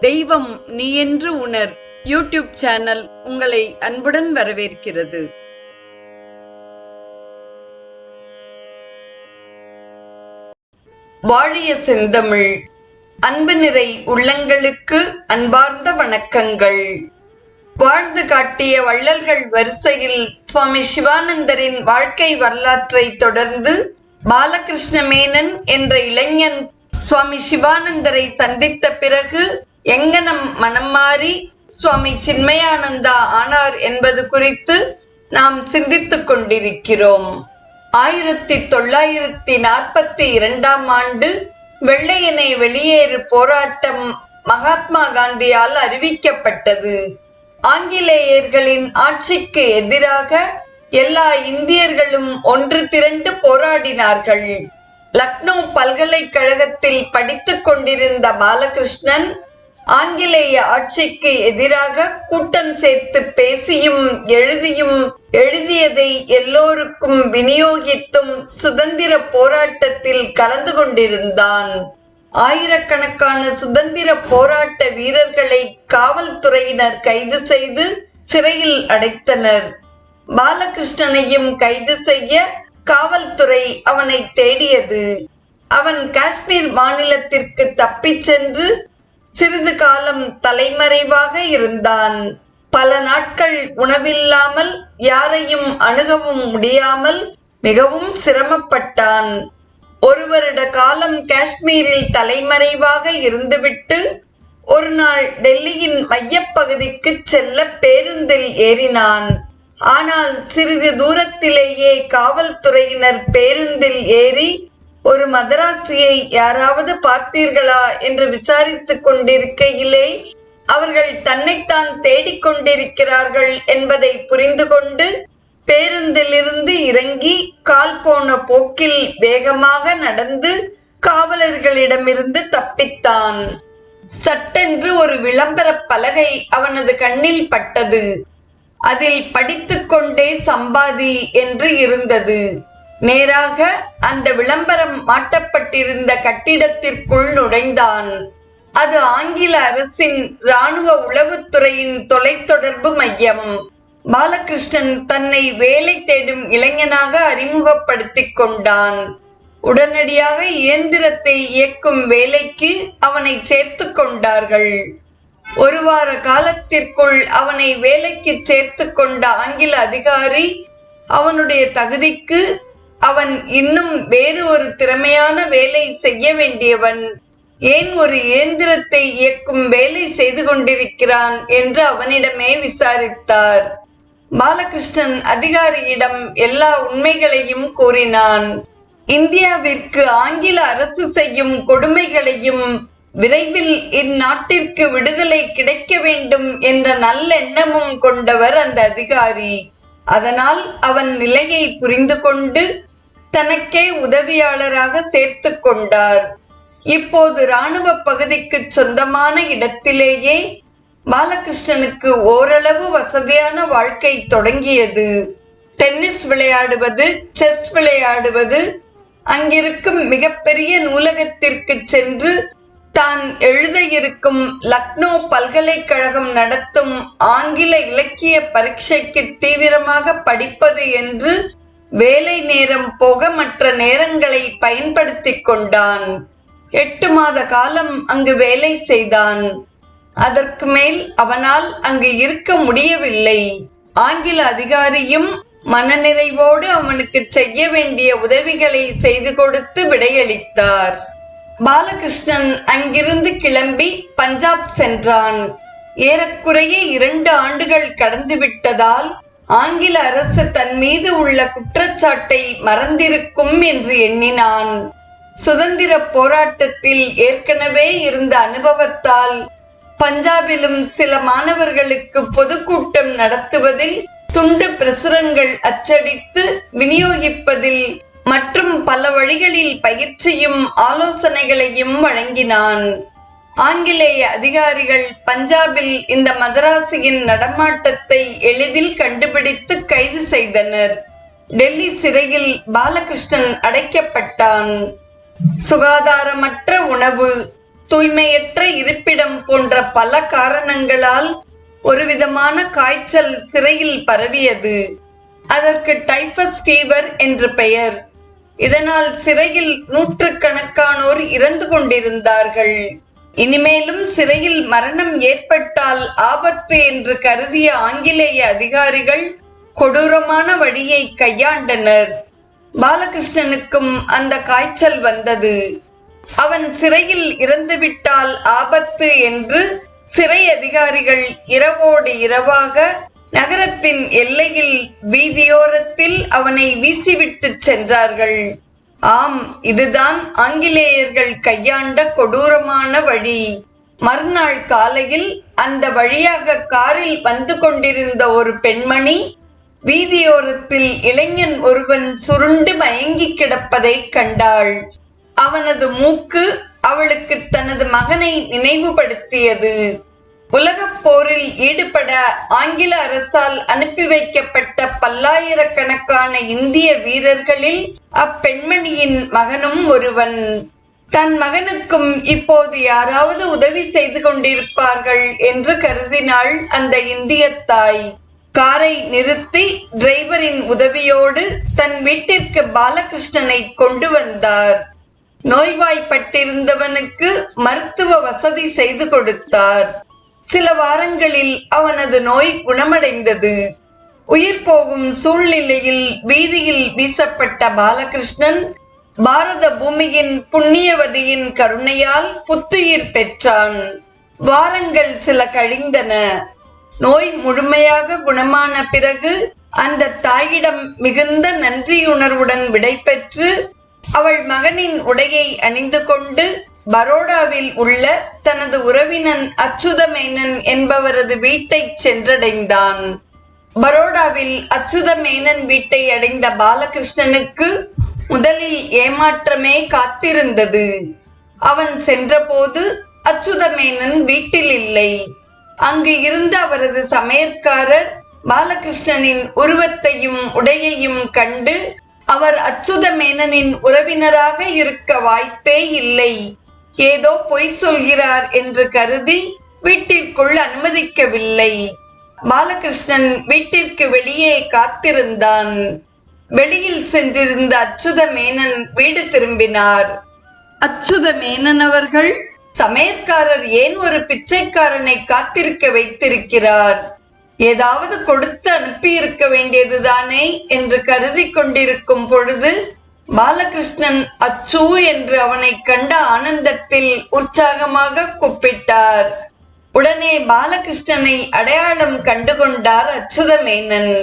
தெய்வம் நீ என்று உணர் யூடியூப் சேனல் உங்களை அன்புடன் வரவேற்கிறது. வாழிய செந்தமிழ். அன்பு நிறை உள்ளங்களுக்கு அன்பார்ந்த வணக்கங்கள். வாழ்ந்து காட்டிய வள்ளல்கள் வரிசையில் சுவாமி சிவானந்தரின் வாழ்க்கை வரலாற்றை தொடர்ந்து பாலகிருஷ்ண மேனன் என்ற இளைஞன் சுவாமி சிவானந்தரை சந்தித்த பிறகு எங்கனம் மனம் மாறி சுவாமி சின்மயானந்தா ஆனார் என்பது குறித்து நாம் சிந்தித்துக் கொண்டிருக்கிறோம். 1942 ஆண்டு வெள்ளையனை வெளியேறு போராட்டம் மகாத்மா காந்தியால் அறிவிக்கப்பட்டது. ஆங்கிலேயர்களின் ஆட்சிக்கு எதிராக எல்லா இந்தியர்களும் ஒன்று திரண்டு போராடினார்கள். லக்னோ பல்கலைக்கழகத்தில் படித்துக் கொண்டிருந்த பாலகிருஷ்ணன் ஆங்கிலேய ஆட்சிக்கு எதிராக கூட்டம் சேர்த்து பேசியும் எழுதியதை எல்லோருக்கும் விநியோகித்தும் சுதந்திர போராட்டத்தில் கலந்து கொண்டிருந்தான். ஆயிரக்கணக்கான சுதந்திர போராட்ட வீரர்களை காவல்துறையினர் கைது செய்து சிறையில் அடைத்தனர். பாலகிருஷ்ணனையும் கைது செய்ய காவல்துறை அவனை தேடியது. அவன் காஷ்மீர் மாநிலத்திற்கு தப்பிச் சென்று சிறிது காலம் தலைமறைவாக இருந்தான். பல நாட்கள் உணவில்லாமல் யாரையும் அணுகவும் முடியாமல் மிகவும் சிரமப்பட்டான். 1 வருட காலம் காஷ்மீரில் தலைமறைவாக இருந்துவிட்டு ஒரு நாள் டெல்லியின் மையப்பகுதிக்கு செல்ல பேருந்தில் ஏறினான். ஆனால் சிறிது தூரத்திலேயே காவல்துறையினர் பேருந்தில் ஏறி ஒரு மதராசியை யாராவது பார்த்தீர்களா என்று விசாரித்துக் கொண்டிருக்கையிலே அவர்கள் தன்னைத்தான் தேடிக்கொண்டிருக்கிறார்கள் என்பதை புரிந்து கொண்டு பேருந்திலிருந்து இறங்கி கால் போன போக்கில் வேகமாக நடந்து காவலர்களிடமிருந்து தப்பித்தான். சட்டென்று ஒரு விளம்பர பலகை அவனது கண்ணில் பட்டது. அதில் படித்துக்கொண்டே சம்பாதி என்று இருந்தது. நேராக அந்த விளம்பரம் மாட்டப்பட்டிருந்த கட்டிடத்திற்குள் நுழைந்தான். அது ஆங்கில அரசின் இராணுவ உளவுத்துறையின் தொலைத்தொடர்பு மையம். பாலகிருஷ்ணன் தன்னை வேலை தேடும் இளைஞனாக அறிமுகப்படுத்திக் கொண்டான். உடனடியாக இயந்திரத்தை இயக்கும் வேலைக்கு அவனை சேர்த்து கொண்டார்கள். 1 வார காலத்திற்குள் அவனை வேலைக்கு சேர்த்து கொண்ட ஆங்கில அதிகாரி அவனுடைய தகுதிக்கு அவன் இன்னும் வேறு ஒரு திறமையான வேலை செய்ய வேண்டியவன், ஏன் ஒரு இயந்திரத்தை இயக்கும் வேலை செய்து கொண்டிருக்கிறான் என்று அவனிடமே விசாரித்தார். பாலகிருஷ்ணன் அதிகாரியிடம் எல்லா உண்மைகளையும் கூறினான். இந்தியாவிற்கு ஆங்கில அரசு செய்யும் கொடுமைகளையும் விரைவில் இந்நாட்டிற்கு விடுதலை கிடைக்க வேண்டும் என்ற நல்லெண்ணமும் கொண்டவர் அந்த அதிகாரி. அதனால் அவன் நிலையை புரிந்து கொண்டு தனக்கே உதவியாளராக சேர்த்து கொண்டார். இப்போது இராணுவ பகுதிக்கு சொந்தமான இடத்திலேயே பாலகிருஷ்ணனுக்கு ஓரளவு வசதியான வாழ்க்கை தொடங்கியது. டென்னிஸ் விளையாடுவது, செஸ் விளையாடுவது, அங்கிருக்கும் மிகப்பெரிய நூலகத்திற்கு சென்று தான் எழுத இருக்கும் லக்னோ பல்கலைக்கழகம் நடத்தும் ஆங்கில இலக்கிய பரீட்சைக்கு தீவிரமாக படிப்பது என்று வேலை நேரம் போக மற்ற நேரங்களை பயன்படுத்திக் கொண்டான். 8 மாத காலம் அங்கு வேலை செய்தான். அதற்கு மேல் அவனால் அங்கு இருக்க முடியவில்லை. ஆங்கில அதிகாரியும் மனநிறைவோடு அவனுக்கு செய்ய வேண்டிய உதவிகளை செய்து கொடுத்து விடையளித்தார். பாலகிருஷ்ணன் அங்கிருந்து கிளம்பி பஞ்சாப் சென்றான். ஏறக்குறைய 2 ஆண்டுகள் கடந்துவிட்டதால் ஆங்கில அரசு தன் மீது உள்ள குற்றச்சாட்டை மறந்திருக்கும் என்று எண்ணினான். சுதந்திர போராட்டத்தில் ஏற்கனவே இருந்த அனுபவத்தால் பஞ்சாபிலும் சில மாணவர்களுக்கு பொதுக்கூட்டம் நடத்துவதில், துண்டு பிரசுரங்கள் அச்சடித்து விநியோகிப்பதில் மற்றும் பல வழிகளில் பயிற்சியும் ஆலோசனைகளையும் வழங்கினான். ஆங்கிலேய அதிகாரிகள் பஞ்சாபில் இந்த மதராசியின் நடமாட்டத்தை எளிதில் கண்டுபிடித்து கைது செய்தனர். டெல்லி சிறையில் பாலகிருஷ்ணன் அடைக்கப்பட்டான். சுகாதாரமற்ற உணவு, தூய்மையற்ற இருப்பிடம் போன்ற பல காரணங்களால் ஒருவிதமான காய்ச்சல் சிறையில் பரவியது. அதற்கு டைபஸ் ஃபீவர் என்று பெயர். இதனால் சிறையில் நூற்றுக்கணக்கானோர் இறந்து கொண்டிருந்தார்கள். இனிமேலும் சிறையில் மரணம் ஏற்பட்டால் ஆபத்து என்று கருதிய ஆங்கிலேய அதிகாரிகள் கொடூரமான வழியை கையாண்டனர். பாலகிருஷ்ணனுக்கும் அந்த காய்ச்சல் வந்தது. அவன் சிறையில் இறந்துவிட்டால் ஆபத்து என்று சிறை அதிகாரிகள் இரவோடு இரவாக நகரத்தின் எல்லையில் வீதியோரத்தில் அவனை வீசிவிட்டு சென்றார்கள். ஆம், இதுதான் ஆங்கிலேயர்கள் கையாண்ட கொடூரமான வழி. மறுநாள் காலையில் அந்த வழியாக காரில் வந்து கொண்டிருந்த ஒரு பெண்மணி வீதியோரத்தில் இளைஞன் ஒருவன் சுருண்டு மயங்கி கிடப்பதை கண்டாள். அவனது மூக்கு அவளுக்கு தனது மகனை நினைவுபடுத்தியது. உலகப் போரில் ஈடுபட ஆங்கில அரசால் அனுப்பி வைக்கப்பட்ட பல்லாயிரக்கணக்கான இந்திய வீரர்களில் அப்பெண்மணியின் மகனும் ஒருவன். தன் மகனுக்கும் இப்போது யாராவது உதவி செய்து கொண்டிருப்பார்கள் என்று கருதினாள் அந்த இந்திய தாய். காரை நிறுத்தி டிரைவரின் உதவியோடு தன் வீட்டிற்கு பாலகிருஷ்ணனை கொண்டு வந்தார். நோய்வாய்ப்பட்டிருந்தவனுக்கு மருத்துவ வசதி செய்து கொடுத்தார். சில வாரங்களில் அவனது நோய் குணமடைந்தது. உயிர் போகும் சூழ்நிலையில் வீதியில் வீசப்பட்ட பாலகிருஷ்ணன் பாரத பூமியின் புண்ணியவதியின் கருணையால் புத்துயிர் பெற்றான். வாரங்கள் சில கழிந்தன. நோய் முழுமையாக குணமான பிறகு அந்த தாயிடம் மிகுந்த நன்றியுணர்வுடன் விடைபெற்று அவள் மகனின் உடையை அணிந்து கொண்டு பரோடாவில் உள்ள தனது உறவினன் அச்சுதமேனன் என்பவரது வீட்டை சென்றடைந்தான். பரோடாவில் அச்சுதமேனன் வீட்டை அடைந்த பாலகிருஷ்ணனுக்கு முதலில் ஏமாற்றமே காத்திருந்தது. அவன் சென்றபோது அச்சுதமேனன் வீட்டில் இல்லை. அங்கு இருந்த அவரது சமையற்காரர் பாலகிருஷ்ணனின் உருவத்தையும் உடையையும் கண்டு அவர் அச்சுதமேனனின் உறவினராக இருக்க வாய்ப்பே இல்லை, ஏதோ பொய் சொல்கிறார் என்று கருதி வீட்டிற்குள் அனுமதிக்கவில்லை. பாலகிருஷ்ணன் வீட்டிற்கு வெளியே காத்திருந்தான். வெளியில் சென்றிருந்த அச்சுதமேனன் வீடு திரும்பினார். அச்சுதமேனன் அவர்கள், சமையற்காரர் ஏன் ஒரு பிச்சைக்காரனை காத்திருக்க வைத்திருக்கிறார்? ஏதாவது கொடுத்து அனுப்பி இருக்க வேண்டியதுதானே என்று கருதி கொண்டிருக்கும் பொழுது பாலகிருஷ்ணன் அச்சு என்று அவனை கண்ட ஆனந்தத்தில் உற்சாகமாக கூப்பிட்டார். உடனே பாலகிருஷ்ணனை அடையாளம் கண்டுகொண்டார் அச்சுதமேனன்.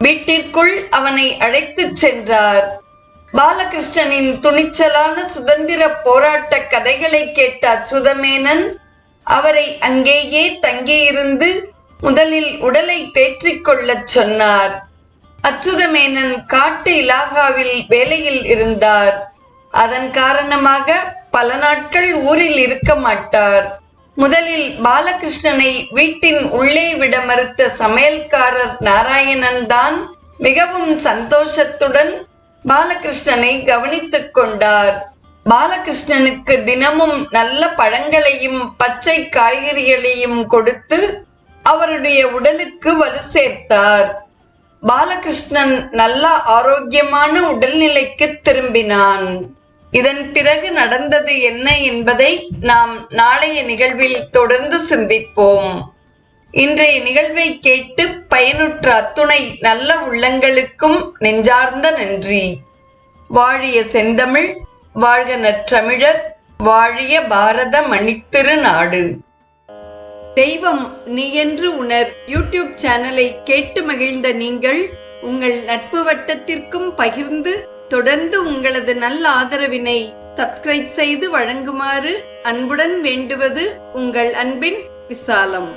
வீட்டிற்குள் அவனை அழைத்து சென்றார். பாலகிருஷ்ணனின் துணிச்சலான சுதந்திர போராட்ட கதைகளை கேட்ட அச்சுதமேனன் அவரை அங்கேயே தங்கியிருந்து முதலில் உடலை தேற்றிக்கொள்ளச் சொன்னார். அச்சுதமேனன் காட்டு இலாகாவில் வேலையில் இருந்தார். அதன் காரணமாக பல நாட்கள் ஊரில் இருக்க மாட்டார். முதலில் பாலகிருஷ்ணனை வீட்டின் உள்ளே விட மறுத்த சமையல்காரர் நாராயணன் தான் மிகவும் சந்தோஷத்துடன் பாலகிருஷ்ணனை கவனித்துக் கொண்டார். பாலகிருஷ்ணனுக்கு தினமும் நல்ல பழங்களையும் பச்சை காய்கறிகளையும் கொடுத்து அவருடைய உடலுக்கு வலு சேர்த்தார். பாலகிருஷ்ணன் நல்ல ஆரோக்கியமான உடல்நிலைக்கு திரும்பினான். இதன் பிறகு நடந்தது என்ன என்பதை நாம் நாளைய நிகழ்வில் தொடர்ந்து சிந்திப்போம். இன்றைய நிகழ்வை கேட்டு பயனுற்ற அத்துணை நல்ல உள்ளங்களுக்கும் நெஞ்சார்ந்த நன்றி. வாழிய செந்தமிழ், வாழ்க நற்றமிழர், வாழிய பாரத மணித்திருநாடு. தெய்வம் நீ என்று உணர் யூடியூப் சேனலை கேட்டு மகிழ்ந்த நீங்கள் உங்கள் நட்பு வட்டத்திற்கும் பகிர்ந்து தொடர்ந்து உங்களது நல்ல ஆதரவினை சப்ஸ்கிரைப் செய்து வழங்குமாறு அன்புடன் வேண்டுவது உங்கள் அன்பின் விசாலம்.